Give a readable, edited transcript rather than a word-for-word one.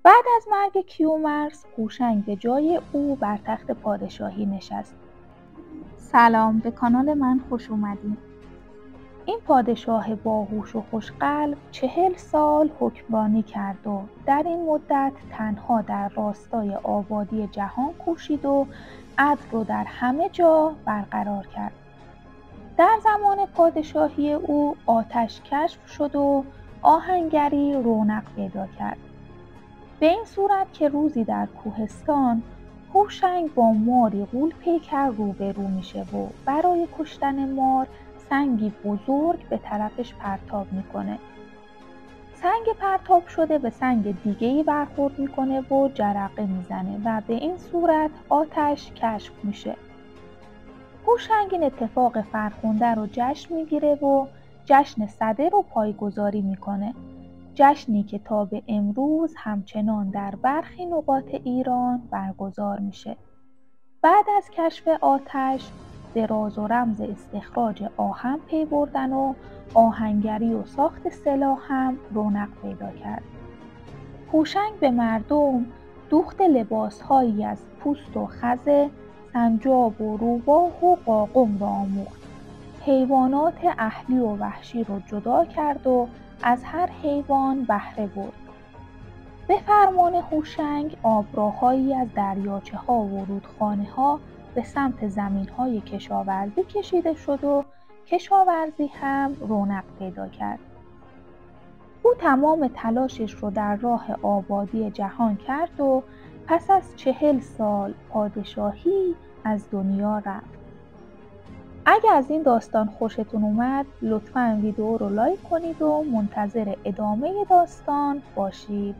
بعد از مرگ کیومرث، هوشنگ به جای او بر تخت پادشاهی نشست. سلام، به کانال من خوش اومدین. این پادشاه باهوش و خوشقلب 40 سال حکمرانی کرد و در این مدت تنها در راستای آبادی جهان کوشید و عدل رو در همه جا برقرار کرد. در زمان پادشاهی او آتش کشف شد و آهنگری رونق پیدا کرد. به این صورت که روزی در کوهستان هوشنگ با ماری غول پیکر روبرو میشه و برای کشتن مار سنگی بزرگ به طرفش پرتاب میکنه. سنگ پرتاب شده به سنگ دیگه‌ای برخورد میکنه و جرقه میزنه و به این صورت آتش کشف میشه. هوشنگ این اتفاق فرخنده رو جشن میگیره و جشن سده رو پایگذاری میکنه. جشنی که تا به امروز همچنان در برخی نقاط ایران برگزار میشه. بعد از کشف آتش به راز و رمز استخراج آهن پی بردن و آهنگری و ساخت سلاح هم رونق پیدا کرد. هوشنگ به مردم دوخت لباسهایی از پوست و خز، سنجاب و روباه و قاقم را آموخت. حیوانات اهلی و وحشی را جدا کرد و از هر حیوان بهره برد. به فرمان هوشنگ آبراهایی از دریاچه‌ها و رودخانه‌ها به سمت زمین‌های کشاورزی کشیده شد و کشاورزی هم رونق پیدا کرد. او تمام تلاشش رو در راه آبادی جهان کرد و پس از 40 سال پادشاهی از دنیا رفت. اگه از این داستان خوشتون اومد لطفاً ویدیو رو لایک کنید و منتظر ادامه داستان باشید.